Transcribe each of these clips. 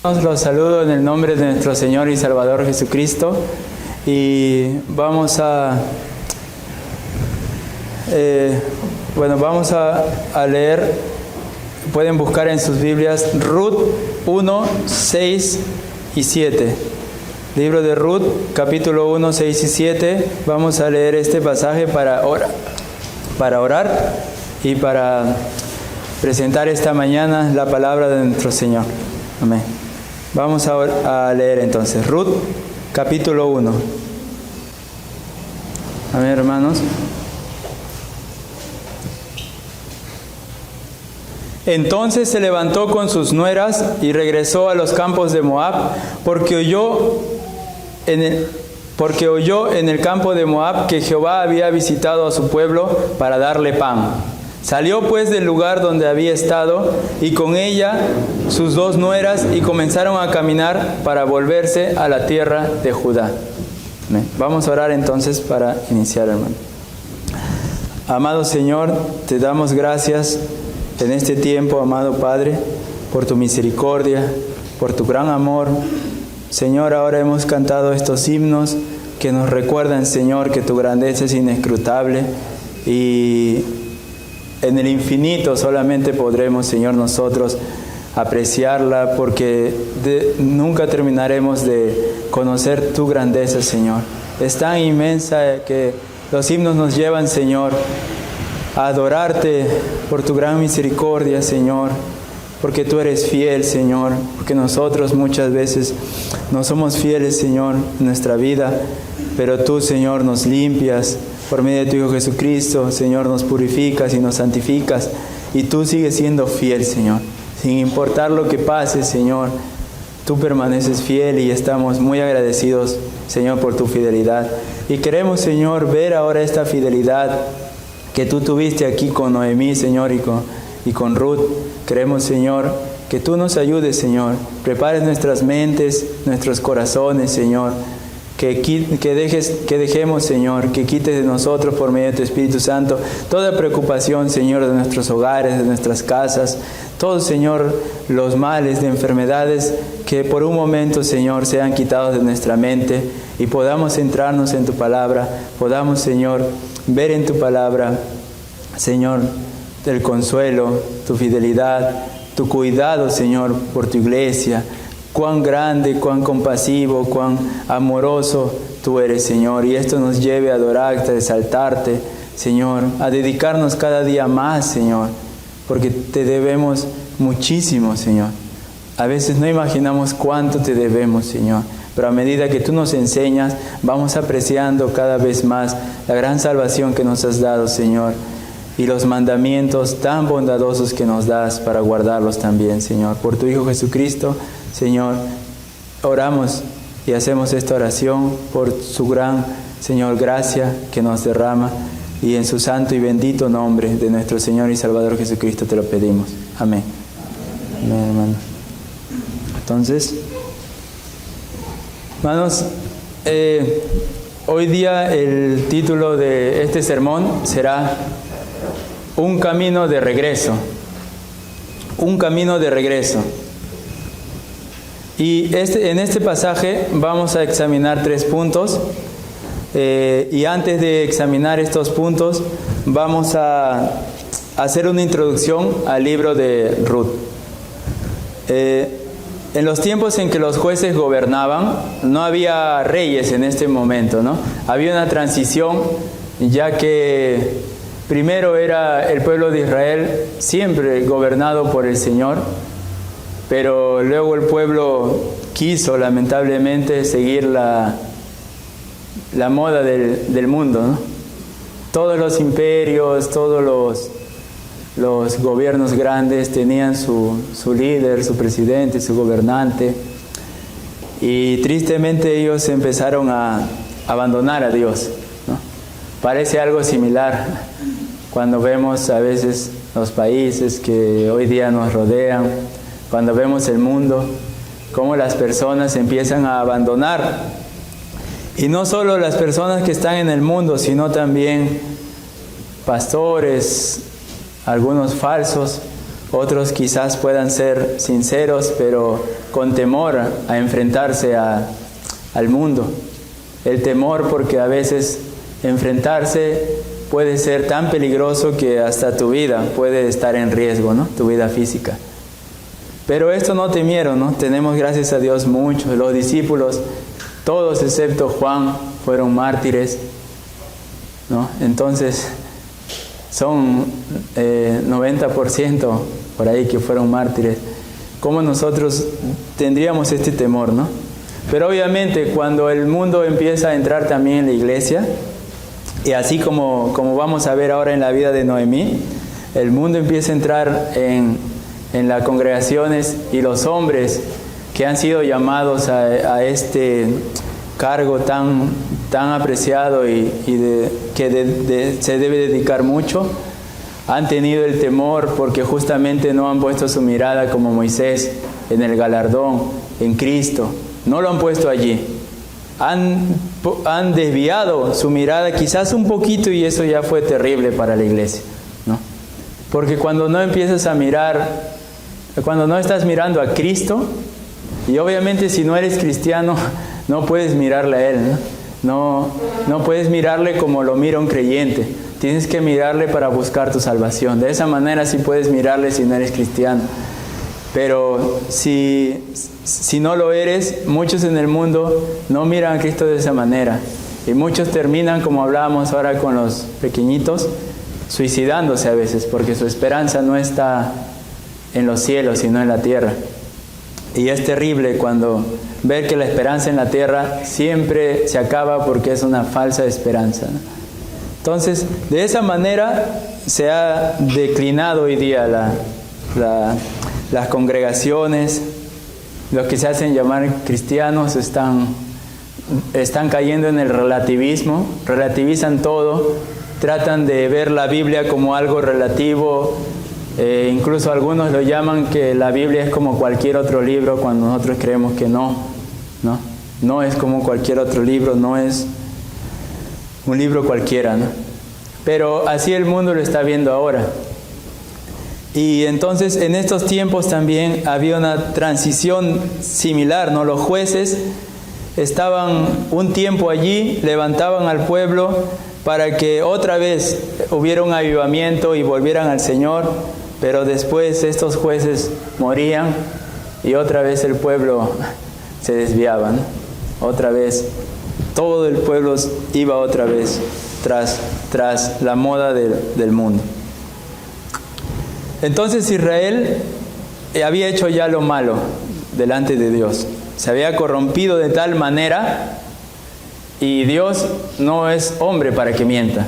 Los saludo en el nombre de nuestro Señor y Salvador Jesucristo y vamos a leer, pueden buscar en sus Biblias Ruth 1, 6 y 7. Libro de Ruth, capítulo 1, 6 y 7. Vamos a leer este pasaje para orar y para presentar esta mañana la palabra de nuestro Señor. Amén. Vamos a leer entonces Ruth, capítulo 1. Amén, hermanos. Entonces se levantó con sus nueras y regresó a los campos de Moab, porque oyó en el campo de Moab que Jehová había visitado a su pueblo para darle pan. Salió pues del lugar donde había estado, y con ella sus dos nueras, y comenzaron a caminar para volverse a la tierra de Judá. Amén. Vamos a orar entonces para iniciar, hermano. Amado Señor, te damos gracias en este tiempo, amado Padre, por tu misericordia, por tu gran amor. Señor, ahora hemos cantado estos himnos que nos recuerdan, Señor, que tu grandeza es inescrutable, y en el infinito solamente podremos, Señor, nosotros apreciarla, porque nunca terminaremos de conocer tu grandeza, Señor. Es tan inmensa que los himnos nos llevan, Señor, a adorarte por tu gran misericordia, Señor, porque tú eres fiel, Señor, porque nosotros muchas veces no somos fieles, Señor, en nuestra vida, pero tú, Señor, nos limpias por medio de tu Hijo Jesucristo. Señor, nos purificas y nos santificas, y tú sigues siendo fiel, Señor. Sin importar lo que pase, Señor, tú permaneces fiel, y estamos muy agradecidos, Señor, por tu fidelidad. Y queremos, Señor, ver ahora esta fidelidad que tú tuviste aquí con Noemí, Señor, y con Ruth. Queremos, Señor, que tú nos ayudes, Señor. Prepares nuestras mentes, nuestros corazones, Señor. Que dejemos, Señor, que quites de nosotros por medio de tu Espíritu Santo toda preocupación, Señor, de nuestros hogares, de nuestras casas, todos, Señor, los males de enfermedades, que por un momento, Señor, sean quitados de nuestra mente, y podamos centrarnos en tu palabra, podamos, Señor, ver en tu palabra, Señor, el consuelo, tu fidelidad, tu cuidado, Señor, por tu iglesia. Cuán grande, cuán compasivo, cuán amoroso tú eres, Señor. Y esto nos lleve a adorarte, a exaltarte, Señor, a dedicarnos cada día más, Señor, porque te debemos muchísimo, Señor. A veces no imaginamos cuánto te debemos, Señor, pero a medida que tú nos enseñas, vamos apreciando cada vez más la gran salvación que nos has dado, Señor, y los mandamientos tan bondadosos que nos das para guardarlos también, Señor. Por tu Hijo Jesucristo, Señor, oramos y hacemos esta oración por su gran, Señor, gracia que nos derrama, y en su santo y bendito nombre de nuestro Señor y Salvador Jesucristo te lo pedimos. Amén. Amén, hermano. Entonces, hermanos, hoy día el título de este sermón será Un camino de regreso. Un camino de regreso. Y en este pasaje vamos a examinar 3 puntos. Y antes de examinar estos puntos, vamos a hacer una introducción al libro de Ruth. En los tiempos en que los jueces gobernaban, no había reyes en este momento, ¿no? Había una transición, ya que primero era el pueblo de Israel, siempre gobernado por el Señor, pero luego el pueblo quiso lamentablemente seguir la moda del mundo, ¿no? Todos los imperios, todos los gobiernos grandes tenían su líder, su presidente, su gobernante, y tristemente ellos empezaron a abandonar a Dios, ¿no? Parece algo similar cuando vemos a veces los países que hoy día nos rodean, cuando vemos el mundo, cómo las personas empiezan a abandonar. Y no solo las personas que están en el mundo, sino también pastores, algunos falsos, otros quizás puedan ser sinceros, pero con temor a enfrentarse al mundo. El temor porque a veces enfrentarse puede ser tan peligroso que hasta tu vida puede estar en riesgo, ¿no? Tu vida física. Pero esto no temieron, ¿no? Tenemos, gracias a Dios, muchos. Los discípulos, todos excepto Juan, fueron mártires, ¿no? Entonces, son 90% por ahí que fueron mártires. ¿Cómo nosotros tendríamos este temor, no? Pero obviamente cuando el mundo empieza a entrar también en la iglesia, y así como vamos a ver ahora en la vida de Noemí, el mundo empieza a entrar en las congregaciones, y los hombres que han sido llamados a este cargo tan apreciado que se debe dedicar mucho, han tenido el temor porque justamente no han puesto su mirada como Moisés en el galardón, en Cristo. No lo han puesto allí. Han desviado su mirada quizás un poquito, y eso ya fue terrible para la iglesia, ¿no? Porque cuando no empiezas a mirar, cuando no estás mirando a Cristo, y obviamente si no eres cristiano, no puedes mirarle a Él, ¿no? No puedes mirarle como lo mira un creyente. Tienes que mirarle para buscar tu salvación. De esa manera sí puedes mirarle si no eres cristiano. Pero si no lo eres, muchos en el mundo no miran a Cristo de esa manera. Y muchos terminan, como hablábamos ahora con los pequeñitos, suicidándose a veces, porque su esperanza no está en los cielos, sino en la tierra. Y es terrible cuando ver que la esperanza en la tierra siempre se acaba porque es una falsa esperanza, ¿no? Entonces, de esa manera se ha declinado hoy día las congregaciones. Los que se hacen llamar cristianos están cayendo en el relativismo, relativizan todo, tratan de ver la Biblia como algo relativo. Incluso algunos lo llaman que la Biblia es como cualquier otro libro, cuando nosotros creemos que no es como cualquier otro libro, no es un libro cualquiera, ¿no? Pero así el mundo lo está viendo ahora. Y entonces en estos tiempos también había una transición similar, ¿no? Los jueces estaban un tiempo allí, levantaban al pueblo para que otra vez hubiera un avivamiento y volvieran al Señor, pero después estos jueces morían y otra vez el pueblo se desviaba, ¿no? Otra vez todo el pueblo iba otra vez tras la moda del mundo. Entonces Israel había hecho ya lo malo delante de Dios. Se había corrompido de tal manera, y Dios no es hombre para que mienta.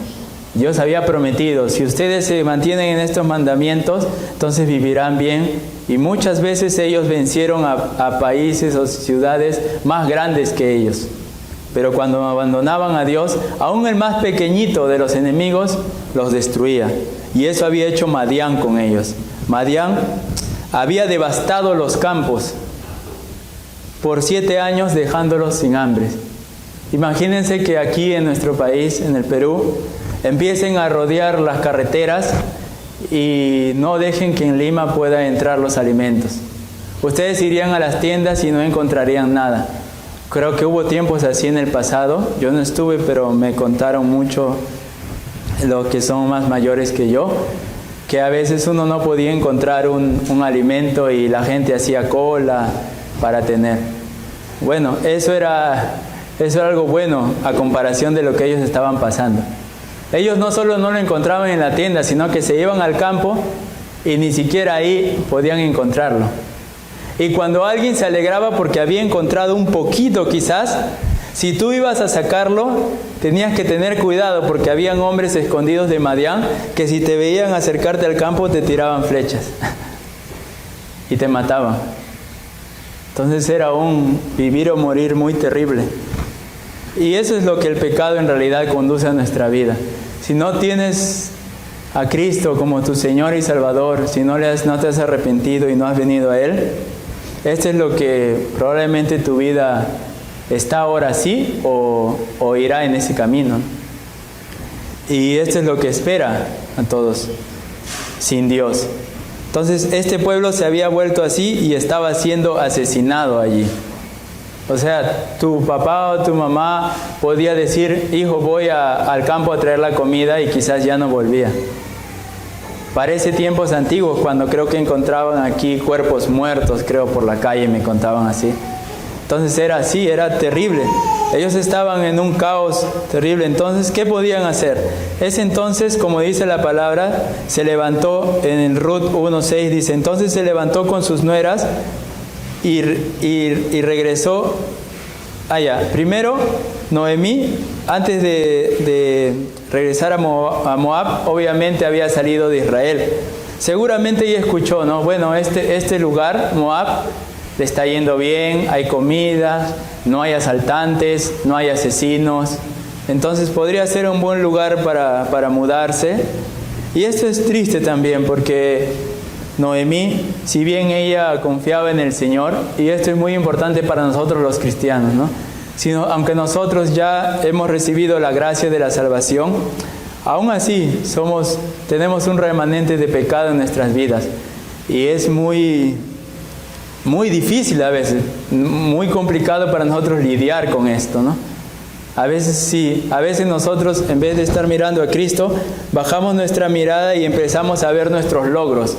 Dios había prometido, si ustedes se mantienen en estos mandamientos, entonces vivirán bien. Y muchas veces ellos vencieron a países o ciudades más grandes que ellos. Pero cuando abandonaban a Dios, aún el más pequeñito de los enemigos los destruía. Y eso había hecho Madián con ellos. Madián había devastado los campos por 7 años, dejándolos sin hambre. Imagínense que aquí en nuestro país, en el Perú, empiecen a rodear las carreteras y no dejen que en Lima puedan entrar los alimentos. Ustedes irían a las tiendas y no encontrarían nada. Creo que hubo tiempos así en el pasado. Yo no estuve, pero me contaron mucho los que son más mayores que yo, que a veces uno no podía encontrar un alimento y la gente hacía cola para tener. Bueno, eso era algo bueno a comparación de lo que ellos estaban pasando. Ellos no solo no lo encontraban en la tienda, sino que se iban al campo y ni siquiera ahí podían encontrarlo. Y cuando alguien se alegraba porque había encontrado un poquito quizás, si tú ibas a sacarlo, tenías que tener cuidado porque habían hombres escondidos de Madián que si te veían acercarte al campo te tiraban flechas y te mataban. Entonces era un vivir o morir muy terrible. Y eso es lo que el pecado en realidad conduce a nuestra vida. Si no tienes a Cristo como tu Señor y Salvador, si no te has arrepentido y no has venido a Él, esto es lo que probablemente tu vida está ahora así o irá en ese camino. Y esto es lo que espera a todos sin Dios. Entonces este pueblo se había vuelto así y estaba siendo asesinado allí. O sea, tu papá o tu mamá podía decir, hijo, voy al campo a traer la comida, y quizás ya no volvía. Parece tiempos antiguos, cuando creo que encontraban aquí cuerpos muertos, creo, por la calle, me contaban así. Entonces era así, era terrible. Ellos estaban en un caos terrible. Entonces, ¿qué podían hacer? Ese entonces, como dice la palabra, se levantó en el Ruth 1:6, dice, entonces se levantó con sus nueras y regresó allá. Primero, Noemí, antes de regresar a Moab, obviamente había salido de Israel. Seguramente ella escuchó, ¿no? Bueno, este lugar, Moab, le está yendo bien, hay comida, no hay asaltantes, no hay asesinos. Entonces podría ser un buen lugar para mudarse. Y esto es triste también, porque Noemí, si bien ella confiaba en el Señor, y esto es muy importante para nosotros los cristianos, ¿no? Aunque nosotros ya hemos recibido la gracia de la salvación, aún así tenemos un remanente de pecado en nuestras vidas. Y es muy difícil a veces, muy complicado para nosotros lidiar con esto, ¿no? A veces sí, a veces nosotros, en vez de estar mirando a Cristo, bajamos nuestra mirada y empezamos a ver nuestros logros.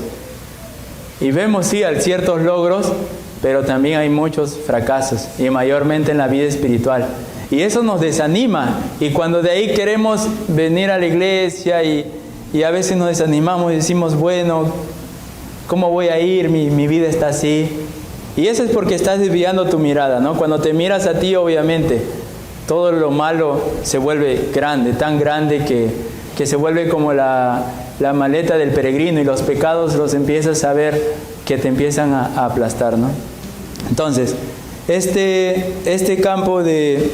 Y vemos, sí, ciertos logros, pero también hay muchos fracasos, y mayormente en la vida espiritual. Y eso nos desanima, y cuando de ahí queremos venir a la iglesia y a veces nos desanimamos y decimos, bueno, ¿cómo voy a ir? Mi vida está así. Y eso es porque estás desviando tu mirada, ¿no? Cuando te miras a ti, obviamente, todo lo malo se vuelve grande, tan grande que se vuelve como la maleta del peregrino, y los pecados los empiezas a ver que te empiezan a aplastar, ¿no? Entonces, este campo de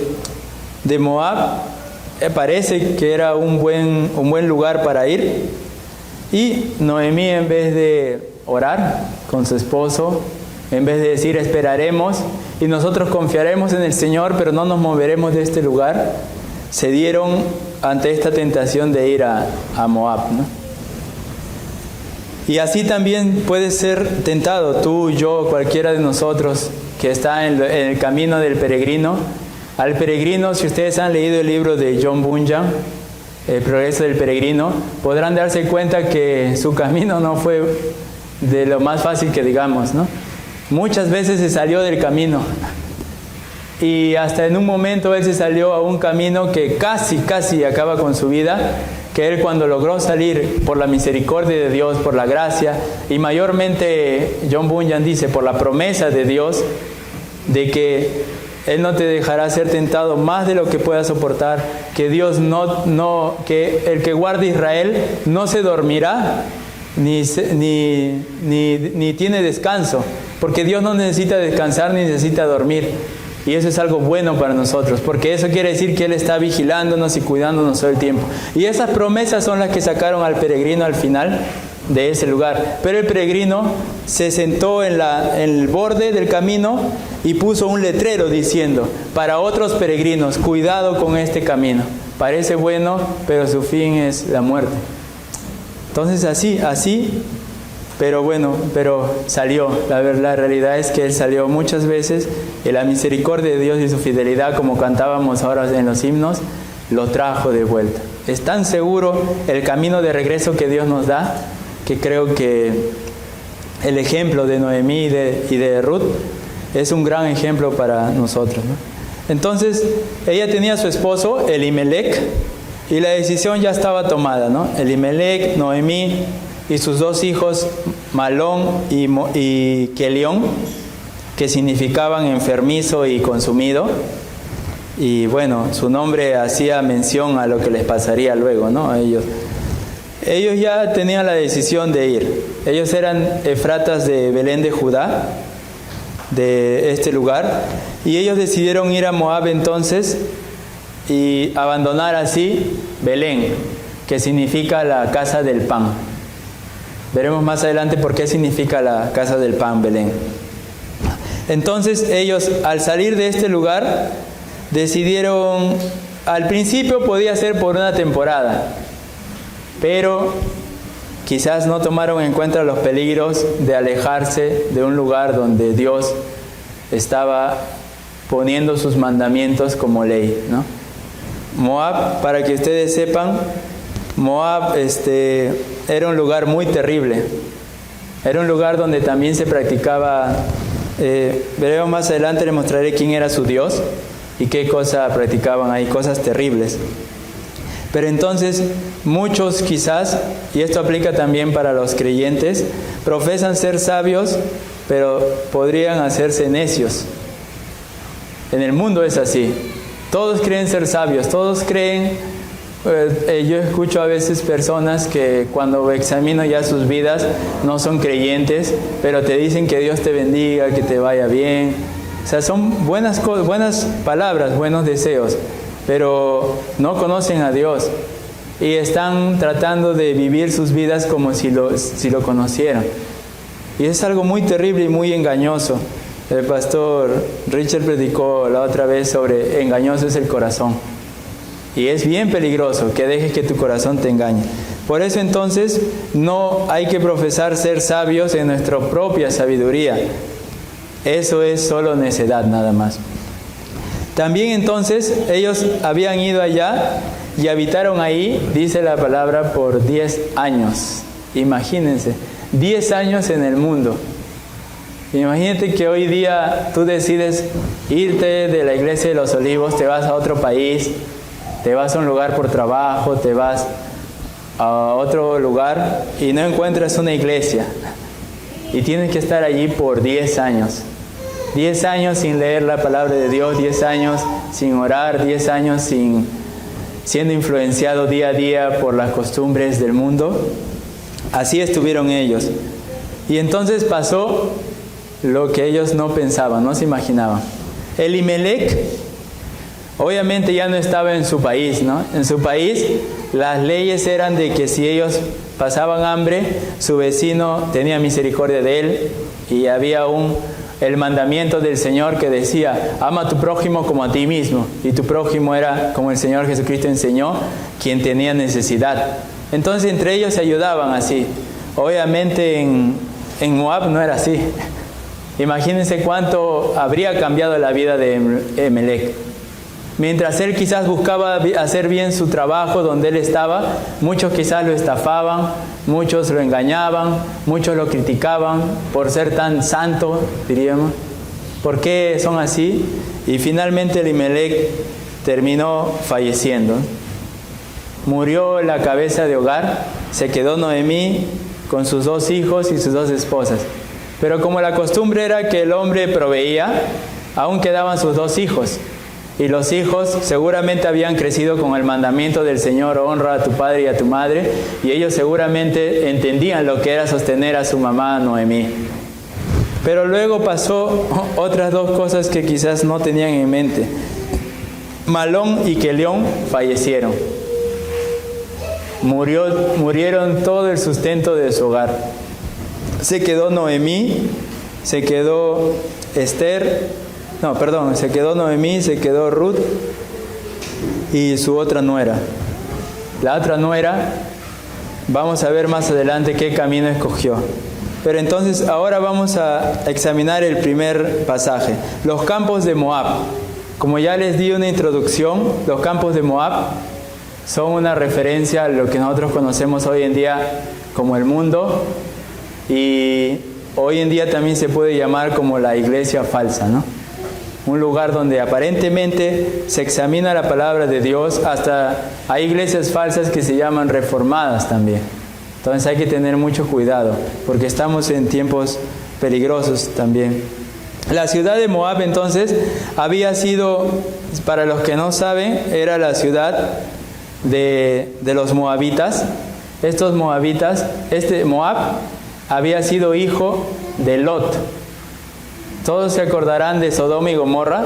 Moab parece que era un buen lugar para ir, y Noemí, en vez de orar con su esposo, en vez de decir esperaremos y nosotros confiaremos en el Señor, pero no nos moveremos de este lugar, se dieron ante esta tentación de ir a Moab, ¿no? Y así también puedes ser tentado, tú, yo, cualquiera de nosotros que está en el camino del peregrino. Al peregrino, si ustedes han leído el libro de John Bunyan, El progreso del peregrino, podrán darse cuenta que su camino no fue de lo más fácil que digamos, ¿no? Muchas veces se salió del camino, y hasta en un momento él se salió a un camino que casi acaba con su vida, que él, cuando logró salir por la misericordia de Dios, por la gracia, y mayormente John Bunyan dice por la promesa de Dios, de que Él no te dejará ser tentado más de lo que puedas soportar, que Dios que el que guarde Israel no se dormirá ni tiene descanso, porque Dios no necesita descansar ni necesita dormir. Y eso es algo bueno para nosotros, porque eso quiere decir que Él está vigilándonos y cuidándonos todo el tiempo. Y esas promesas son las que sacaron al peregrino al final de ese lugar. Pero el peregrino se sentó en el borde del camino y puso un letrero diciendo: para otros peregrinos, cuidado con este camino. Parece bueno, pero su fin es la muerte. Entonces así, pero bueno, pero salió. La realidad es que él salió muchas veces, y la misericordia de Dios y su fidelidad, como cantábamos ahora en los himnos, lo trajo de vuelta. Es tan seguro el camino de regreso que Dios nos da, que creo que el ejemplo de Noemí y de Ruth es un gran ejemplo para nosotros, ¿no? Entonces, ella tenía a su esposo, Elimelec, y la decisión ya estaba tomada, ¿no? Elimelec, Noemí y sus dos hijos, Malón y Kelión, que significaban enfermizo y consumido. Y bueno, su nombre hacía mención a lo que les pasaría luego, ¿no? Ellos ya tenían la decisión de ir. Ellos eran efratas de Belén de Judá, de este lugar, y ellos decidieron ir a Moab entonces y abandonar así Belén, que significa la casa del pan. Veremos más adelante por qué significa la casa del pan, Belén. Entonces ellos, al salir de este lugar, decidieron, al principio podía ser por una temporada, pero quizás no tomaron en cuenta los peligros de alejarse de un lugar donde Dios estaba poniendo sus mandamientos como ley, ¿no? Moab, para que ustedes sepan, Moab era un lugar muy terrible. Era un lugar donde también se practicaba, veremos más adelante, les mostraré quién era su Dios y qué cosas practicaban ahí, cosas terribles. Pero entonces muchos quizás, y esto aplica también para los creyentes, profesan ser sabios, pero podrían hacerse necios. En el mundo es así. Todos creen ser sabios, todos creen. Yo escucho a veces personas que cuando examino ya sus vidas no son creyentes, pero te dicen que Dios te bendiga, que te vaya bien. O sea, son buenas palabras, buenos deseos, pero no conocen a Dios y están tratando de vivir sus vidas como si lo conocieran. Y es algo muy terrible y muy engañoso. El pastor Richard predicó la otra vez sobre engañoso es el corazón. Y es bien peligroso que dejes que tu corazón te engañe. Por eso entonces no hay que profesar ser sabios en nuestra propia sabiduría. Eso es solo necedad nada más. También entonces ellos habían ido allá y habitaron ahí, dice la palabra, por 10 años. Imagínense, 10 años en el mundo. Imagínate que hoy día tú decides irte de la iglesia de los Olivos, te vas a otro país, te vas a un lugar por trabajo, te vas a otro lugar y no encuentras una iglesia. Y tienes que estar allí por 10 años. 10 años sin leer la palabra de Dios, 10 años sin orar, 10 años siendo influenciado día a día por las costumbres del mundo. Así estuvieron ellos. Y entonces pasó lo que ellos no pensaban, no se imaginaban. Elimelec obviamente ya no estaba en su país, ¿no? En su país las leyes eran de que si ellos pasaban hambre, su vecino tenía misericordia de él, y había el mandamiento del Señor que decía, ama a tu prójimo como a ti mismo, y tu prójimo era, como el Señor Jesucristo enseñó, quien tenía necesidad. Entonces entre ellos se ayudaban así. Obviamente en Moab no era así. Imagínense cuánto habría cambiado la vida de Emelec. Mientras él quizás buscaba hacer bien su trabajo donde él estaba, muchos quizás lo estafaban, muchos lo engañaban, muchos lo criticaban por ser tan santo, diríamos. ¿Por qué son así? Y finalmente Elimelec terminó falleciendo. Murió la cabeza de hogar, se quedó Noemí con sus 2 hijos y sus 2 esposas. Pero como la costumbre era que el hombre proveía, aún quedaban sus 2 hijos. Y los hijos seguramente habían crecido con el mandamiento del Señor, honra a tu padre y a tu madre, y ellos seguramente entendían lo que era sostener a su mamá Noemí. Pero luego pasó otras 2 cosas que quizás no tenían en mente. Malón y Quelión fallecieron. Murieron todo el sustento de su hogar. Se quedó Noemí, se quedó se quedó Noemí, se quedó Ruth y su otra nuera. La otra nuera, vamos a ver más adelante qué camino escogió. Pero entonces ahora vamos a examinar el primer pasaje, los campos de Moab. Como ya les di una introducción, los campos de Moab son una referencia a lo que nosotros conocemos hoy en día como el mundo, y hoy en día también se puede llamar como la iglesia falsa, ¿no? Un lugar donde aparentemente se examina la palabra de Dios. Hasta hay iglesias falsas que se llaman reformadas también. Entonces hay que tener mucho cuidado porque estamos en tiempos peligrosos también. La ciudad de Moab entonces había sido, para los que no saben, era la ciudad de los moabitas. Estos moabitas, Moab había sido hijo de Lot. Todos se acordarán de Sodoma y Gomorra,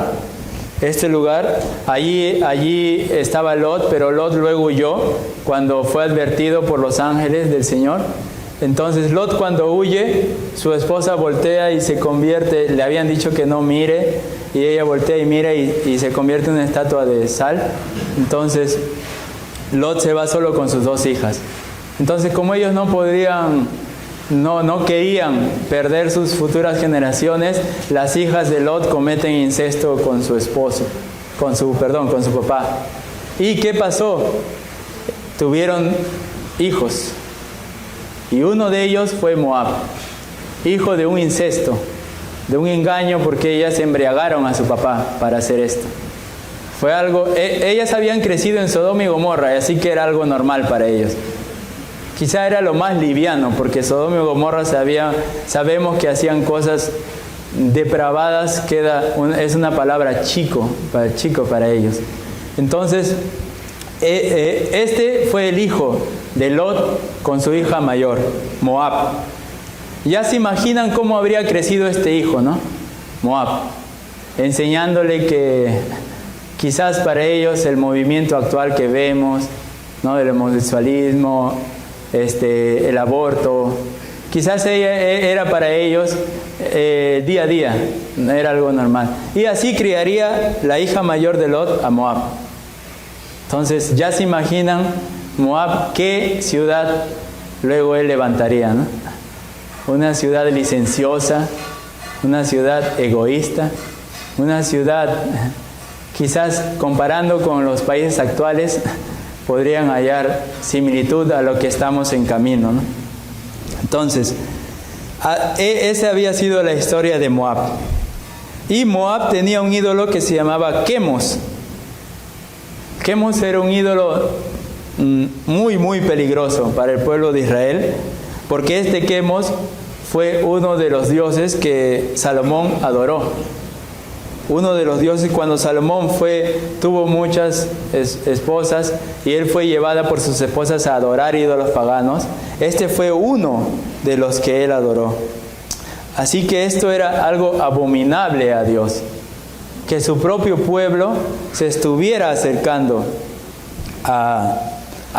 este lugar. Allí estaba Lot, pero Lot luego huyó cuando fue advertido por los ángeles del Señor. Entonces Lot, cuando huye, su esposa voltea y se convierte, le habían dicho que no mire, y ella voltea y mira y se convierte en una estatua de sal. Entonces Lot se va solo con sus 2 hijas. Entonces, como ellos no querían perder sus futuras generaciones, las hijas de Lot cometen incesto con su esposo, con su papá. ¿Y qué pasó? Tuvieron hijos. Y uno de ellos fue Moab, hijo de un incesto, de un engaño, porque ellas embriagaron a su papá para hacer esto. Fue algo, ellas habían crecido en Sodoma y Gomorra, así que era algo normal para ellos. Quizá era lo más liviano, porque Sodoma y Gomorra sabemos que hacían cosas depravadas, es una palabra chico para ellos. Entonces, este fue el hijo de Lot con su hija mayor, Moab. Ya se imaginan cómo habría crecido este hijo, ¿no? Moab, enseñándole que quizás para ellos el movimiento actual que vemos, ¿no? Del homosexualismo, el aborto, quizás era para ellos día a día, era algo normal. Y así criaría la hija mayor de Lot a Moab. Entonces ya se imaginan Moab qué ciudad luego él levantaría, ¿no? Una ciudad licenciosa, una ciudad egoísta, una ciudad, quizás comparando con los países actuales, podrían hallar similitud a lo que estamos en camino, ¿no? Entonces, esa había sido la historia de Moab. Y Moab tenía un ídolo que se llamaba Quemos. Quemos era un ídolo muy, muy peligroso para el pueblo de Israel, porque este Quemos fue uno de los dioses que Salomón adoró. Uno de los dioses, cuando Salomón tuvo muchas esposas y él fue llevada por sus esposas a adorar ídolos paganos, este fue uno de los que él adoró. Así que esto era algo abominable a Dios, que su propio pueblo se estuviera acercando a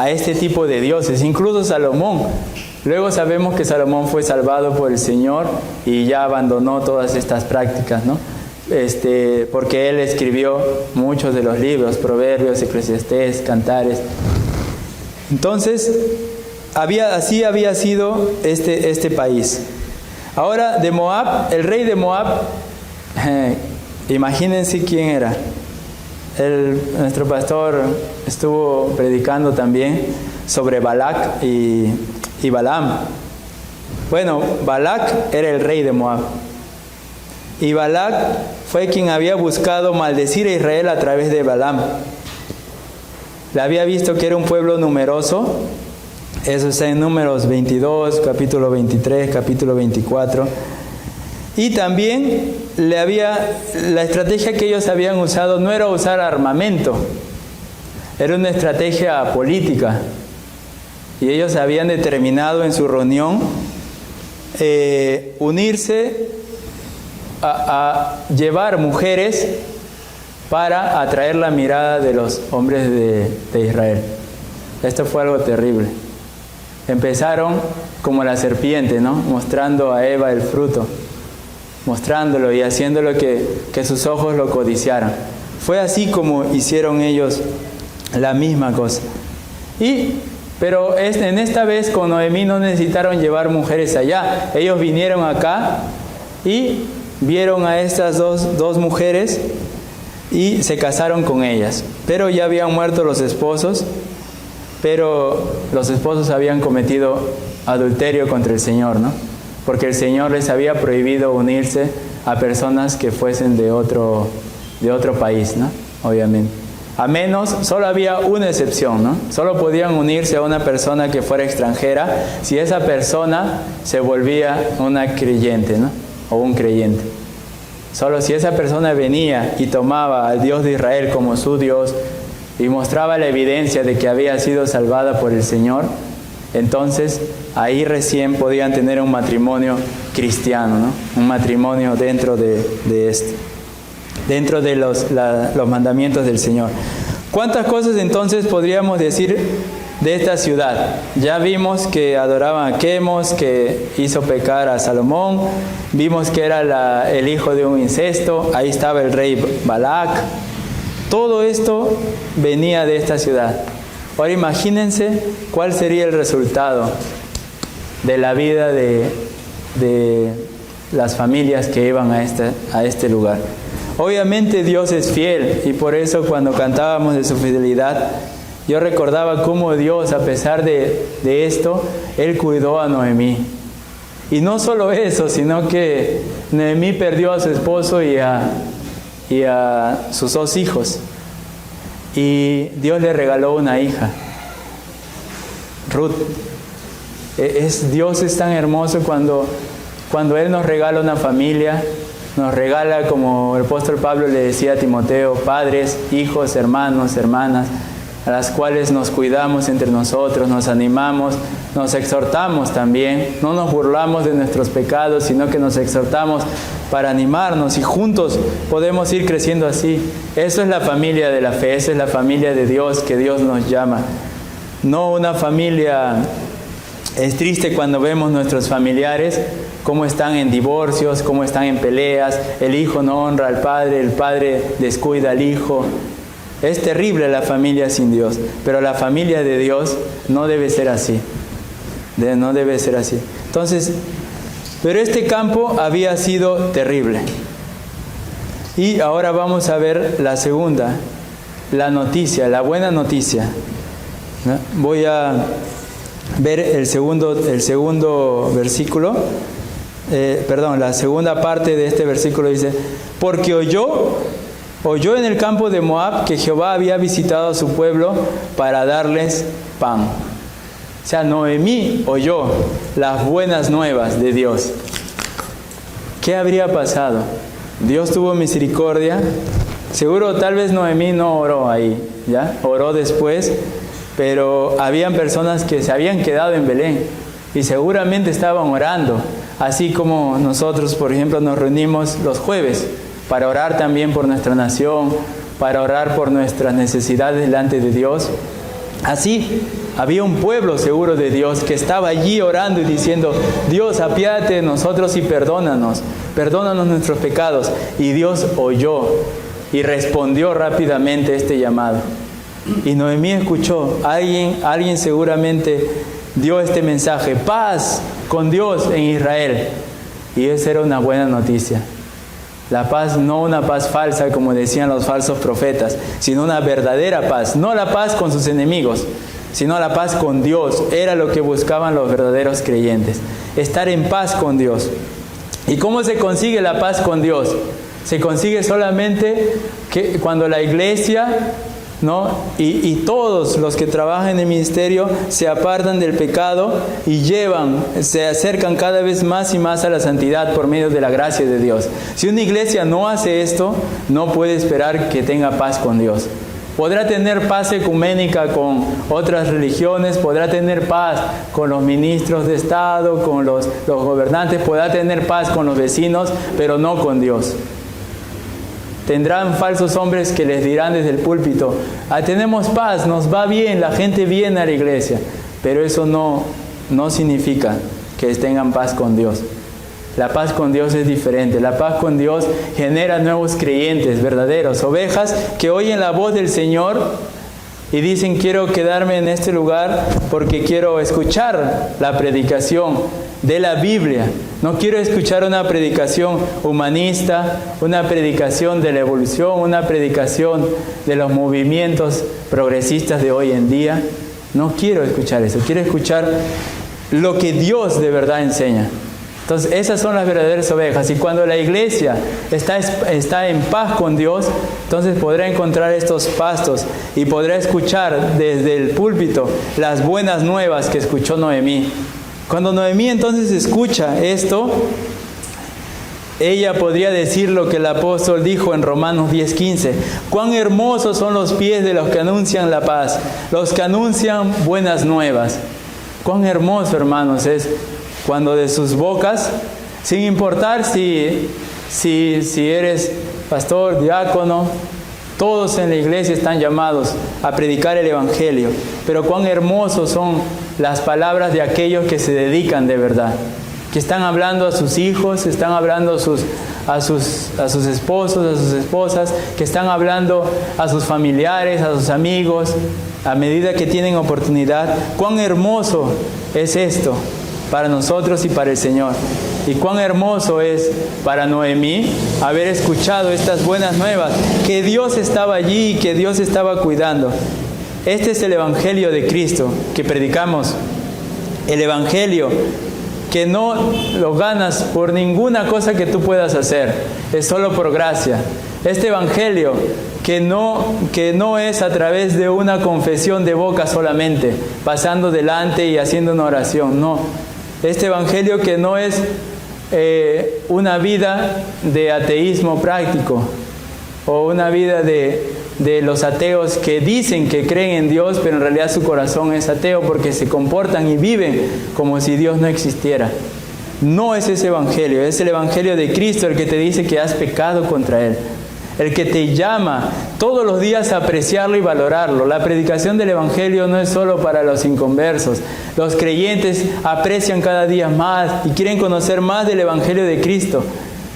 este tipo de dioses, incluso Salomón. Luego sabemos que Salomón fue salvado por el Señor y ya abandonó todas estas prácticas, ¿no? Porque él escribió muchos de los libros, Proverbios, Eclesiastés, Cantares. Entonces, así había sido este país. Ahora, de Moab, el rey de Moab, imagínense quién era. Nuestro pastor estuvo predicando también sobre Balac y Balaam. Bueno, Balac era el rey de Moab. Y Balac fue quien había buscado maldecir a Israel a través de Balaam. Le había visto que era un pueblo numeroso. Eso está en Números 22, capítulo 23, capítulo 24. Y también la estrategia que ellos habían usado no era usar armamento, era una estrategia política. Y ellos habían determinado en su reunión unirse a llevar mujeres para atraer la mirada de los hombres de Israel. Esto fue algo terrible. Empezaron como la serpiente, ¿no? Mostrando a Eva el fruto, mostrándolo y haciéndolo que sus ojos lo codiciaran. Fue así como hicieron ellos la misma cosa. Pero en esta vez con Noemí no necesitaron llevar mujeres allá. Ellos vinieron acá y vieron a estas dos mujeres y se casaron con ellas. Pero ya habían muerto los esposos, pero los esposos habían cometido adulterio contra el Señor, ¿no? Porque el Señor les había prohibido unirse a personas que fuesen de otro país, ¿no? Obviamente. A menos, solo había una excepción, ¿no? Solo podían unirse a una persona que fuera extranjera si esa persona se volvía una creyente, ¿no? O un creyente. Solo si esa persona venía y tomaba al Dios de Israel como su Dios y mostraba la evidencia de que había sido salvada por el Señor, entonces ahí recién podían tener un matrimonio cristiano, ¿no? Un matrimonio dentro dentro de los mandamientos del Señor. ¿Cuántas cosas entonces podríamos decir de esta ciudad? Ya vimos que adoraban a Quemos, que hizo pecar a Salomón. Vimos que era el hijo de un incesto. Ahí estaba el rey Balac. Todo esto venía de esta ciudad. Ahora imagínense cuál sería el resultado de la vida de las familias que iban a este lugar. Obviamente Dios es fiel, y por eso cuando cantábamos de su fidelidad, yo recordaba cómo Dios, a pesar de esto, Él cuidó a Noemí. Y no solo eso, sino que Noemí perdió a su esposo y a sus 2 hijos. Y Dios le regaló una hija, Ruth. Dios es tan hermoso cuando Él nos regala una familia, nos regala, como el apóstol Pablo le decía a Timoteo, padres, hijos, hermanos, hermanas, a las cuales nos cuidamos entre nosotros, nos animamos, nos exhortamos también. No nos burlamos de nuestros pecados, sino que nos exhortamos para animarnos, y juntos podemos ir creciendo así. Eso es la familia de la fe, esa es la familia de Dios que Dios nos llama. No una familia. Es triste cuando vemos nuestros familiares cómo están en divorcios, cómo están en peleas, el hijo no honra al padre, el padre descuida al hijo. Es terrible la familia sin Dios, pero la familia de Dios no debe ser así. No debe ser así. Entonces, pero este campo había sido terrible. Y ahora vamos a ver la segunda, la noticia, la buena noticia. ¿No? Voy a ver el segundo versículo, la segunda parte de este versículo dice, porque oyó en el campo de Moab que Jehová había visitado a su pueblo para darles pan. O sea, Noemí oyó las buenas nuevas de Dios. ¿Qué habría pasado? Dios tuvo misericordia. Seguro, tal vez Noemí no oró ahí, ¿ya? Oró después, pero habían personas que se habían quedado en Belén y seguramente estaban orando. Así como nosotros, por ejemplo, nos reunimos los jueves para orar también por nuestra nación, para orar por nuestras necesidades delante de Dios. Así había un pueblo seguro de Dios que estaba allí orando y diciendo, Dios, apiádate de nosotros y perdónanos nuestros pecados. Y Dios oyó y respondió rápidamente este llamado. Y Noemí escuchó, alguien seguramente dio este mensaje, paz con Dios en Israel. Y esa era una buena noticia. La paz, no una paz falsa como decían los falsos profetas, sino una verdadera paz. No la paz con sus enemigos, sino la paz con Dios. Era lo que buscaban los verdaderos creyentes, estar en paz con Dios. ¿Y cómo se consigue la paz con Dios? Se consigue solamente cuando la iglesia, ¿no? Y todos los que trabajan en el ministerio se apartan del pecado y se acercan cada vez más y más a la santidad por medio de la gracia de Dios. Si una iglesia no hace esto, no puede esperar que tenga paz con Dios. Podrá tener paz ecuménica con otras religiones, podrá tener paz con los ministros de Estado, con los gobernantes, podrá tener paz con los vecinos, pero no con Dios. Tendrán falsos hombres que les dirán desde el púlpito, tenemos paz, nos va bien, la gente viene a la iglesia. Pero eso no significa que tengan paz con Dios. La paz con Dios es diferente. La paz con Dios genera nuevos creyentes verdaderos, ovejas que oyen la voz del Señor y dicen, quiero quedarme en este lugar porque quiero escuchar la predicación de la Biblia. No quiero escuchar una predicación humanista, una predicación de la evolución, una predicación de los movimientos progresistas de hoy en día. No quiero escuchar eso. Quiero escuchar lo que Dios de verdad enseña. Entonces, esas son las verdaderas ovejas. Y cuando la iglesia está en paz con Dios, entonces podrá encontrar estos pastos y podrá escuchar desde el púlpito las buenas nuevas que escuchó Noemí. Cuando Noemí entonces escucha esto, ella podría decir lo que el apóstol dijo en Romanos 10:15. Cuán hermosos son los pies de los que anuncian la paz, los que anuncian buenas nuevas. Cuán hermoso, hermanos, es cuando de sus bocas, sin importar si eres pastor, diácono, todos en la iglesia están llamados a predicar el evangelio. Pero cuán hermosos son las palabras de aquellos que se dedican de verdad, que están hablando a sus hijos, están hablando a sus esposos, a sus esposas, que están hablando a sus familiares, a sus amigos, a medida que tienen oportunidad, cuán hermoso es esto para nosotros y para el Señor. Y cuán hermoso es para Noemí haber escuchado estas buenas nuevas, que Dios estaba allí y que Dios estaba cuidando. Este es el Evangelio de Cristo que predicamos. El Evangelio que no lo ganas por ninguna cosa que tú puedas hacer, es solo por gracia. Este Evangelio que no es a través de una confesión de boca solamente, pasando delante y haciendo una oración, no. Este Evangelio que no es una vida de ateísmo práctico o una vida de los ateos que dicen que creen en Dios, pero en realidad su corazón es ateo porque se comportan y viven como si Dios no existiera. No es ese Evangelio, es el Evangelio de Cristo el que te dice que has pecado contra Él, el que te llama todos los días a apreciarlo y valorarlo. La predicación del Evangelio no es solo para los inconversos. Los creyentes aprecian cada día más y quieren conocer más del Evangelio de Cristo,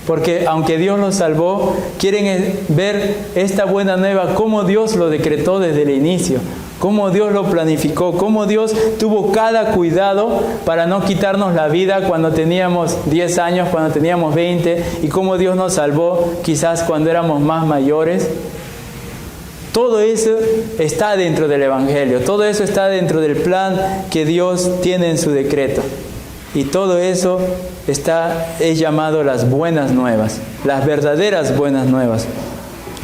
porque aunque Dios los salvó, quieren ver esta buena nueva, cómo Dios lo decretó desde el inicio, cómo Dios lo planificó, cómo Dios tuvo cada cuidado para no quitarnos la vida cuando teníamos 10 años, cuando teníamos 20, y cómo Dios nos salvó quizás cuando éramos más mayores. Todo eso está dentro del Evangelio, todo eso está dentro del plan que Dios tiene en su decreto. Y todo eso es llamado las buenas nuevas, las verdaderas buenas nuevas.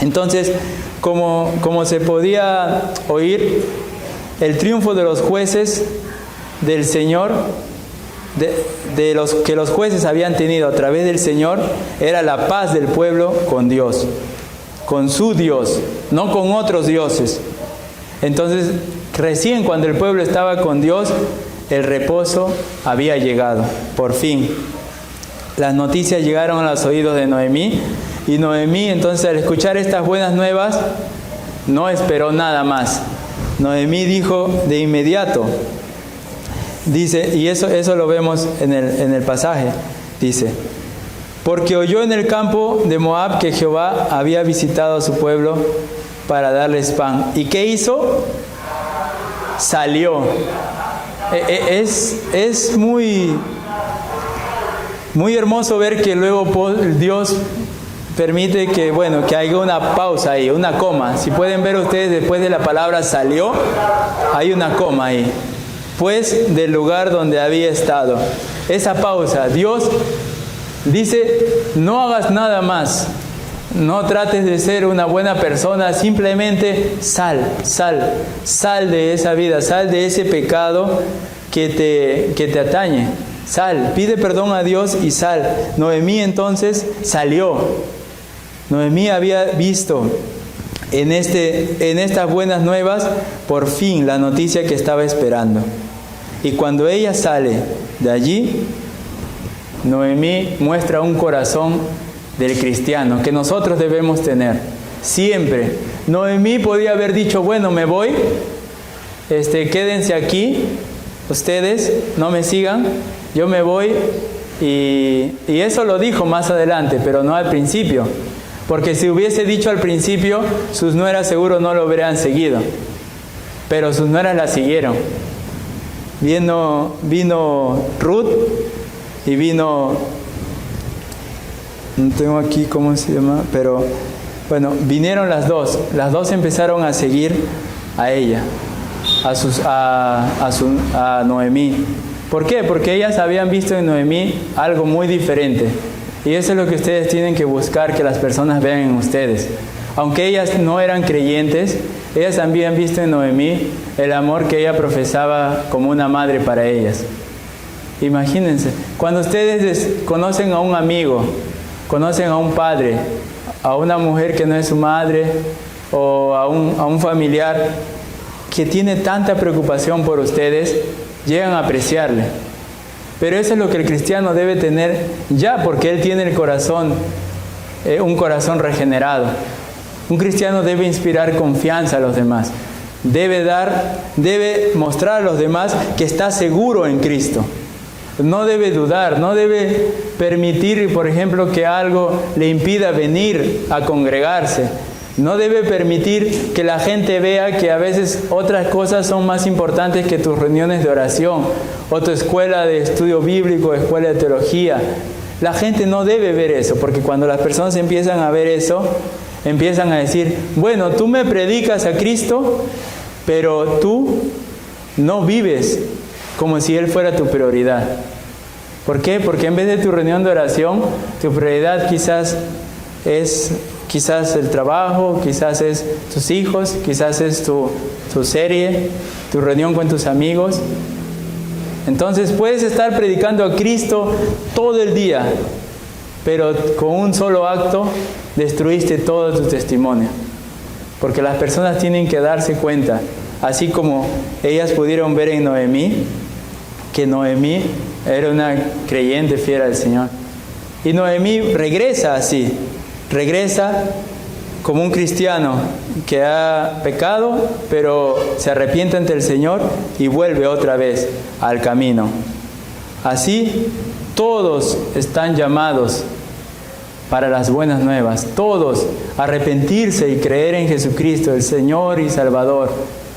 Entonces, como se podía oír, el triunfo de los jueces del Señor, de los que los jueces habían tenido a través del Señor, era la paz del pueblo con Dios, con su Dios, no con otros dioses. Entonces, recién cuando el pueblo estaba con Dios, el reposo había llegado, por fin. Las noticias llegaron a los oídos de Noemí, y Noemí entonces al escuchar estas buenas nuevas no esperó nada más. Noemí dijo de inmediato, dice, y eso lo vemos en el pasaje, dice, porque oyó en el campo de Moab que Jehová había visitado a su pueblo para darles pan. ¿Y qué hizo? Salió. Es muy hermoso ver que luego Dios permite que haya una pausa ahí, una coma. Si pueden ver ustedes, después de la palabra salió, hay una coma ahí. Pues del lugar donde había estado. Esa pausa, Dios dice, no hagas nada más. No trates de ser una buena persona, simplemente sal de esa vida, sal de ese pecado que te atañe. Sal, pide perdón a Dios y sal. Noemí entonces salió. Noemí había visto en estas buenas nuevas por fin la noticia que estaba esperando. Y cuando ella sale de allí, Noemí muestra un corazón del cristiano que nosotros debemos tener siempre. Noemí podía haber dicho, bueno, me voy, quédense aquí, ustedes no me sigan, yo me voy, y eso lo dijo más adelante, pero no al principio, porque si hubiese dicho al principio, sus nueras seguro no lo hubieran seguido, pero sus nueras la siguieron. Vino Ruth y vino, no tengo aquí cómo se llama, pero bueno, vinieron las dos empezaron a seguir a ella, a Noemí. ¿Por qué? Porque ellas habían visto en Noemí algo muy diferente, y eso es lo que ustedes tienen que buscar, que las personas vean en ustedes. Aunque ellas no eran creyentes, ellas habían visto en Noemí el amor que ella profesaba como una madre para ellas. Imagínense, cuando ustedes conocen a un amigo, conocen a un padre, a una mujer que no es su madre, o a un familiar que tiene tanta preocupación por ustedes, llegan a apreciarle. Pero eso es lo que el cristiano debe tener ya, porque él tiene el corazón, un corazón regenerado. Un cristiano debe inspirar confianza a los demás. Debe mostrar a los demás que está seguro en Cristo. No debe dudar, no debe permitir, por ejemplo, que algo le impida venir a congregarse, No debe permitir que la gente vea que a veces otras cosas son más importantes que tus reuniones de oración o tu escuela de estudio bíblico, escuela de teología. La gente no debe ver eso, porque cuando las personas empiezan a ver eso, empiezan a decir, bueno, tú me predicas a Cristo, pero tú no vives como si Él fuera tu prioridad. ¿Por qué? Porque en vez de tu reunión de oración, tu prioridad quizás es el trabajo, quizás es tus hijos, quizás es tu serie, tu reunión con tus amigos. Entonces puedes estar predicando a Cristo todo el día, pero con un solo acto destruiste todo tu testimonio. Porque las personas tienen que darse cuenta, así como ellas pudieron ver en Noemí, que Noemí era una creyente fiel al Señor. Y Noemí regresa así, regresa como un cristiano que ha pecado, pero se arrepiente ante el Señor y vuelve otra vez al camino. Así, todos están llamados para las buenas nuevas, todos arrepentirse y creer en Jesucristo, el Señor y Salvador,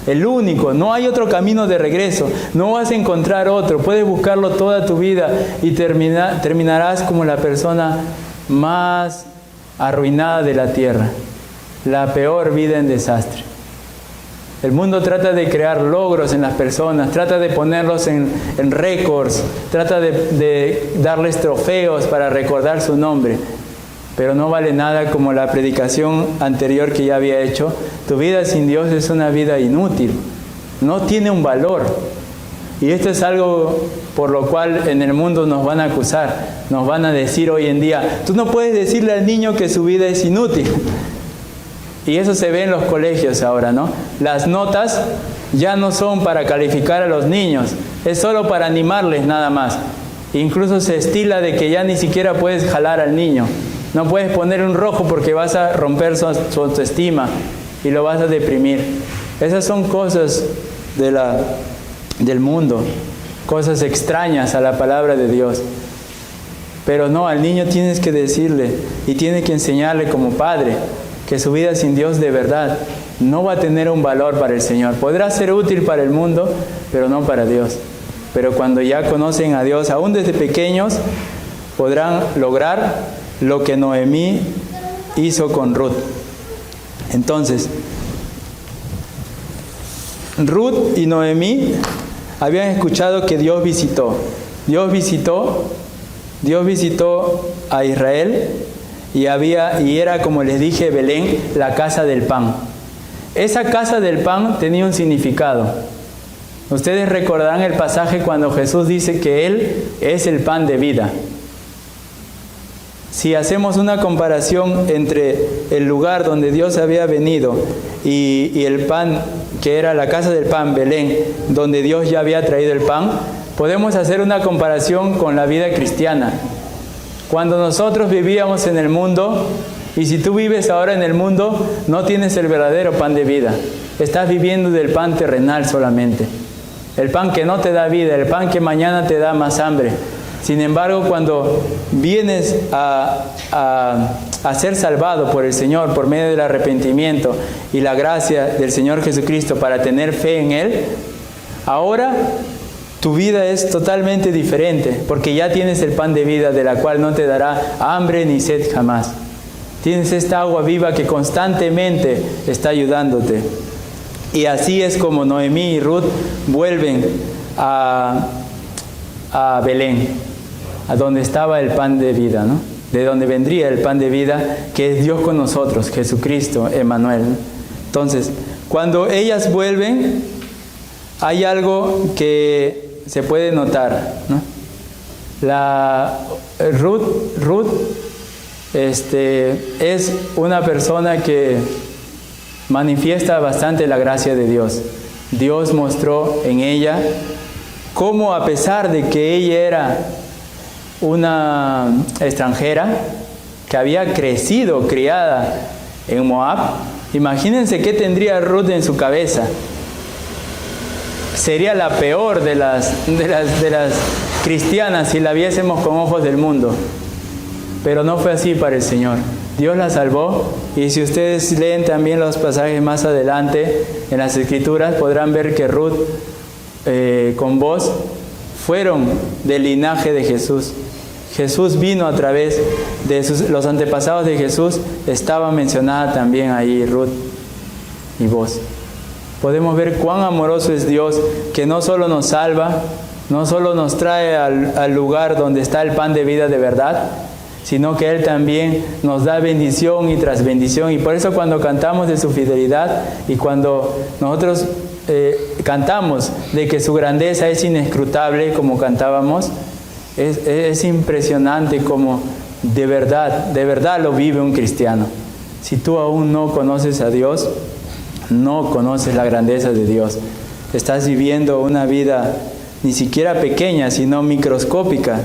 el único. No hay otro camino de regreso, no vas a encontrar otro. Puedes buscarlo toda tu vida y terminarás como la persona más arruinada de la tierra, la peor vida en desastre. El mundo trata de crear logros en las personas, trata de ponerlos en récords, trata de darles trofeos para recordar su nombre, pero no vale nada como la predicación anterior que ya había hecho. Tu vida sin Dios es una vida inútil, no tiene un valor. Y esto es algo por lo cual en el mundo nos van a acusar, nos van a decir hoy en día, tú no puedes decirle al niño que su vida es inútil. Y eso se ve en los colegios ahora, ¿no? Las notas ya no son para calificar a los niños, es solo para animarles nada más. Incluso se estila de que ya ni siquiera puedes jalar al niño. No puedes poner un rojo porque vas a romper su autoestima y lo vas a deprimir. Esas son cosas del mundo, cosas extrañas a la palabra de Dios. Pero no, al niño tienes que decirle y tienes que enseñarle como padre que su vida sin Dios de verdad no va a tener un valor para el Señor. Podrá ser útil para el mundo, pero no para Dios. Pero cuando ya conocen a Dios, aún desde pequeños, podrán lograr lo que Noemí hizo con Ruth. Entonces, Ruth y Noemí habían escuchado que Dios visitó a Israel y era, como les dije, Belén, la casa del pan. Esa casa del pan tenía un significado. Ustedes recordarán el pasaje cuando Jesús dice que Él es el pan de vida. Si hacemos una comparación entre el lugar donde Dios había venido y el pan, que era la casa del pan, Belén, donde Dios ya había traído el pan, podemos hacer una comparación con la vida cristiana. Cuando nosotros vivíamos en el mundo, y si tú vives ahora en el mundo, no tienes el verdadero pan de vida. Estás viviendo del pan terrenal solamente. El pan que no te da vida, el pan que mañana te da más hambre. Sin embargo, cuando vienes a ser salvado por el Señor por medio del arrepentimiento y la gracia del Señor Jesucristo para tener fe en Él, ahora tu vida es totalmente diferente, porque ya tienes el pan de vida de la cual no te dará hambre ni sed jamás. Tienes esta agua viva que constantemente está ayudándote. Y así es como Noemí y Ruth vuelven a Belén, a donde estaba el pan de vida, ¿no? De donde vendría el pan de vida, que es Dios con nosotros, Jesucristo, Emmanuel. Entonces, cuando ellas vuelven, hay algo que se puede notar, ¿no? Ruth es una persona que manifiesta bastante la gracia de Dios. Dios mostró en ella cómo, a pesar de que ella era una extranjera que había criada en Moab, imagínense qué tendría Ruth en su cabeza. Sería la peor de las cristianas si la viésemos con ojos del mundo. Pero no fue así para el Señor. Dios la salvó, y si ustedes leen también los pasajes más adelante en las Escrituras, podrán ver que Ruth con Boaz fueron del linaje de Jesús. Jesús vino a través de los antepasados de Jesús, estaba mencionada también ahí Ruth y Boaz. Podemos ver cuán amoroso es Dios, que no solo nos salva, no solo nos trae al lugar donde está el pan de vida de verdad, sino que Él también nos da bendición y tras bendición. Y por eso cuando cantamos de su fidelidad y cuando nosotros cantamos de que su grandeza es inescrutable, como cantábamos, es impresionante como de verdad lo vive un cristiano. Si tú aún no conoces a Dios, no conoces la grandeza de Dios. Estás viviendo una vida ni siquiera pequeña, sino microscópica,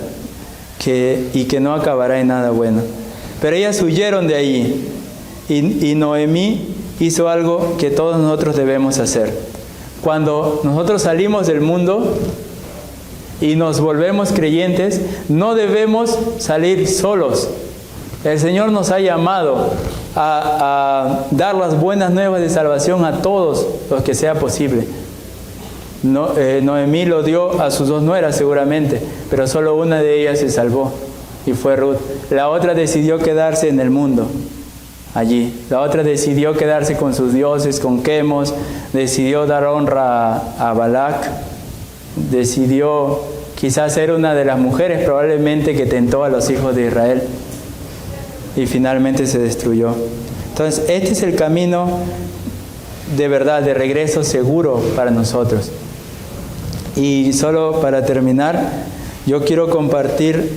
y que no acabará en nada bueno. Pero ellas huyeron de ahí, y Noemí hizo algo que todos nosotros debemos hacer. Cuando nosotros salimos del mundo y nos volvemos creyentes, no debemos salir solos. El Señor nos ha llamado a dar las buenas nuevas de salvación a todos los que sea posible. Noemí lo dio a sus 2 nueras seguramente, pero solo una de ellas se salvó, y fue Ruth. La otra decidió quedarse en el mundo, allí. La otra decidió quedarse con sus dioses, con Quemos, decidió dar honra a Balac, decidió quizás ser una de las mujeres probablemente que tentó a los hijos de Israel, y finalmente se destruyó. Entonces, este es el camino de verdad, de regreso seguro para nosotros. Y solo para terminar, yo quiero compartir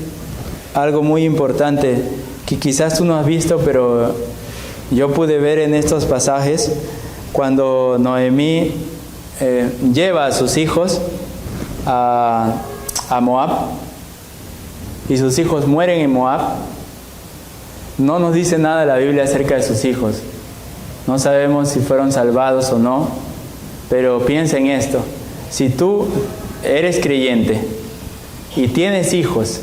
algo muy importante que quizás tú no has visto, pero yo pude ver en estos pasajes cuando Noemí lleva a sus hijos a Moab, y sus hijos mueren en Moab. No nos dice nada la Biblia acerca de sus hijos. No sabemos si fueron salvados o no, pero piensa en esto. Si tú eres creyente y tienes hijos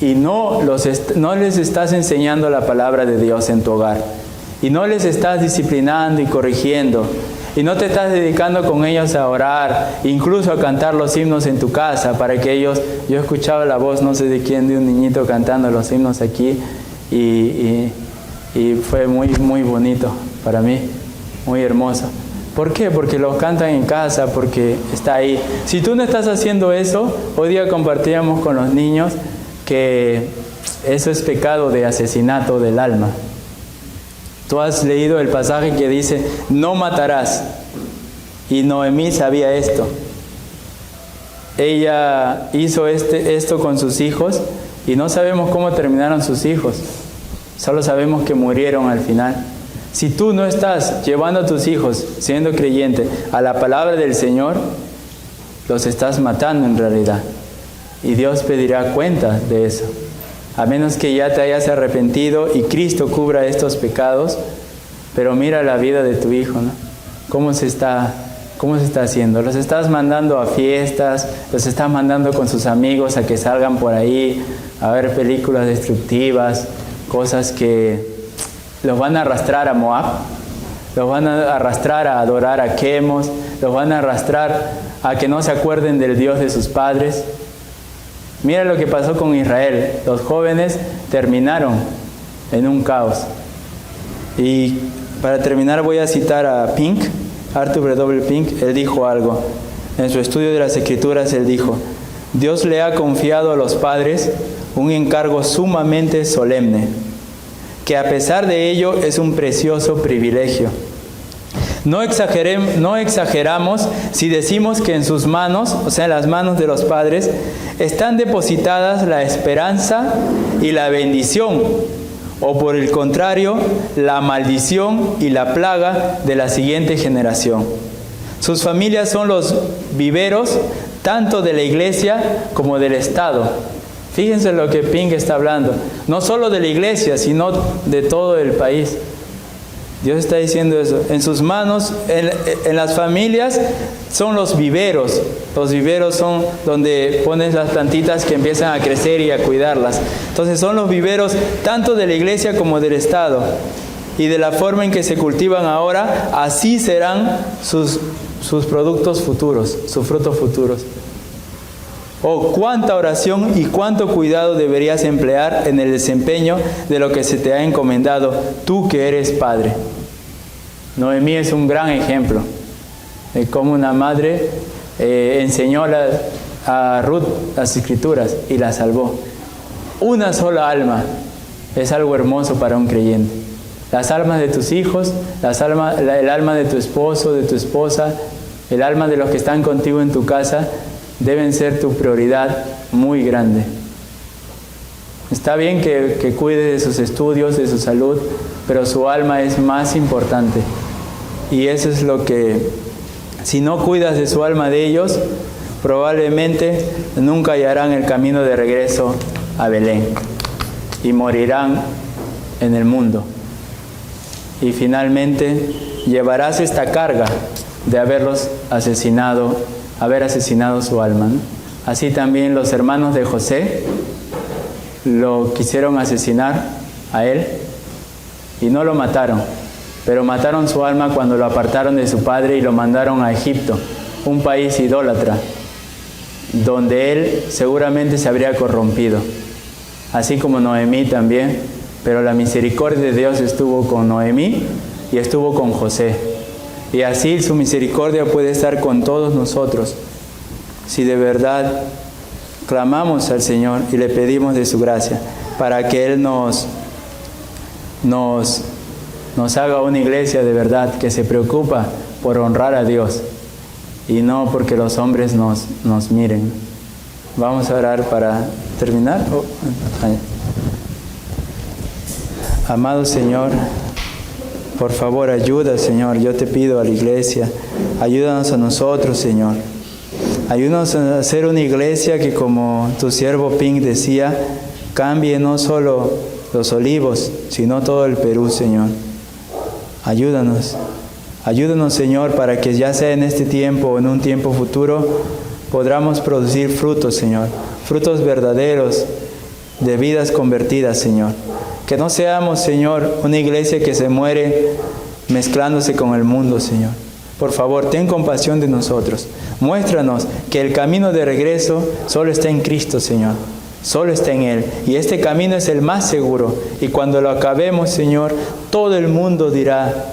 y no les estás enseñando la palabra de Dios en tu hogar, y no les estás disciplinando y corrigiendo, y no te estás dedicando con ellos a orar, incluso a cantar los himnos en tu casa, para que ellos... Yo escuchaba la voz, no sé de quién, de un niñito cantando los himnos aquí, y fue muy, muy bonito para mí, muy hermoso. ¿Por qué? Porque los cantan en casa, porque está ahí. Si tú no estás haciendo eso, hoy día compartíamos con los niños que eso es pecado de asesinato del alma. Tú has leído el pasaje que dice, no matarás. Y Noemí sabía esto. Ella hizo esto con sus hijos, y no sabemos cómo terminaron sus hijos. Solo sabemos que murieron al final. Si tú no estás llevando a tus hijos, siendo creyente, a la palabra del Señor, los estás matando en realidad. Y Dios pedirá cuenta de eso. A menos que ya te hayas arrepentido y Cristo cubra estos pecados. Pero mira la vida de tu hijo, ¿no? ¿Cómo se está haciendo? Los estás mandando a fiestas, los estás mandando con sus amigos a que salgan por ahí a ver películas destructivas, cosas que los van a arrastrar a Moab, los van a arrastrar a adorar a Quemos, los van a arrastrar a que no se acuerden del Dios de sus padres. Mira lo que pasó con Israel. Los jóvenes terminaron en un caos. Y para terminar voy a citar a Pink, Arthur W. Pink. Él dijo algo. En su estudio de las Escrituras, él dijo: Dios le ha confiado a los padres un encargo sumamente solemne, que a pesar de ello es un precioso privilegio. No exageramos si decimos que en sus manos, o sea, en las manos de los padres, están depositadas la esperanza y la bendición, o por el contrario, la maldición y la plaga de la siguiente generación. Sus familias son los viveros tanto de la iglesia como del Estado. Fíjense lo que Pink está hablando. No solo de la iglesia, sino de todo el país. Dios está diciendo eso. En sus manos, en las familias, son los viveros. Los viveros son donde pones las plantitas que empiezan a crecer y a cuidarlas. Entonces son los viveros tanto de la iglesia como del Estado. Y de la forma en que se cultivan ahora, así serán sus productos futuros, sus frutos futuros. Oh, cuánta oración y cuánto cuidado deberías emplear en el desempeño de lo que se te ha encomendado, tú que eres padre. Noemí es un gran ejemplo de cómo una madre enseñó a Ruth las escrituras y la salvó. Una sola alma es algo hermoso para un creyente. Las almas de tus hijos, el alma de tu esposo, de tu esposa, el alma de los que están contigo en tu casa, deben ser tu prioridad muy grande. Está bien que cuide de sus estudios, de su salud, pero su alma es más importante. Y eso es lo que, si no cuidas de su alma de ellos, probablemente nunca hallarán el camino de regreso a Belén y morirán en el mundo. Y finalmente llevarás esta carga de haber asesinado su alma, ¿no? Así también los hermanos de José lo quisieron asesinar a él y no lo mataron, pero mataron su alma cuando lo apartaron de su padre y lo mandaron a Egipto, un país idólatra, donde él seguramente se habría corrompido, así como Noemí también, pero la misericordia de Dios estuvo con Noemí y estuvo con José. Y así su misericordia puede estar con todos nosotros, si de verdad clamamos al Señor y le pedimos de su gracia, para que Él nos haga una iglesia de verdad que se preocupa por honrar a Dios y no porque los hombres nos miren. Vamos a orar para terminar. Amado Señor, por favor, ayuda, Señor. Yo te pido a la iglesia, ayúdanos a nosotros, Señor. Ayúdanos a hacer una iglesia que, como tu siervo Pink decía, cambie no solo los Olivos, sino todo el Perú, Señor. Ayúdanos. Ayúdanos, Señor, para que ya sea en este tiempo o en un tiempo futuro, podamos producir frutos, Señor. Frutos verdaderos de vidas convertidas, Señor. Que no seamos, Señor, una iglesia que se muere mezclándose con el mundo, Señor. Por favor, ten compasión de nosotros. Muéstranos que el camino de regreso solo está en Cristo, Señor. Solo está en Él. Y este camino es el más seguro. Y cuando lo acabemos, Señor, todo el mundo dirá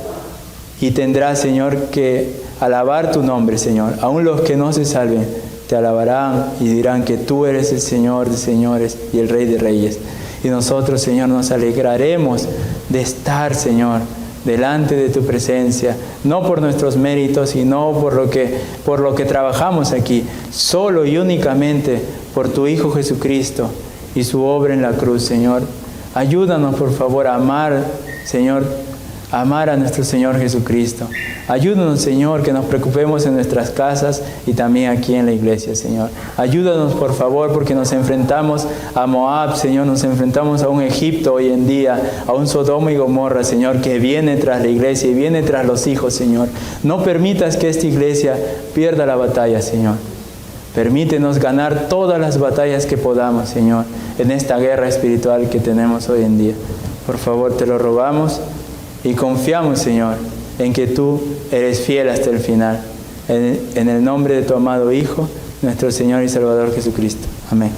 y tendrá, Señor, que alabar tu nombre, Señor. Aún los que no se salven te alabarán y dirán que tú eres el Señor de señores y el Rey de reyes. Y nosotros, Señor, nos alegraremos de estar, Señor, delante de tu presencia, no por nuestros méritos, sino por lo que trabajamos aquí, solo y únicamente por tu Hijo Jesucristo y su obra en la cruz, Señor. Ayúdanos, por favor, a amar, Señor, amar a nuestro Señor Jesucristo. Ayúdanos, Señor, que nos preocupemos en nuestras casas y también aquí en la iglesia, Señor. Ayúdanos, por favor, porque nos enfrentamos a Moab, Señor, nos enfrentamos a un Egipto hoy en día, a un Sodoma y Gomorra, Señor, que viene tras la iglesia y viene tras los hijos, Señor. No permitas que esta iglesia pierda la batalla, Señor. Permítenos ganar todas las batallas que podamos, Señor, en esta guerra espiritual que tenemos hoy en día. Por favor, te lo rogamos y confiamos, Señor, en que tú eres fiel hasta el final. En el nombre de tu amado Hijo, nuestro Señor y Salvador Jesucristo. Amén.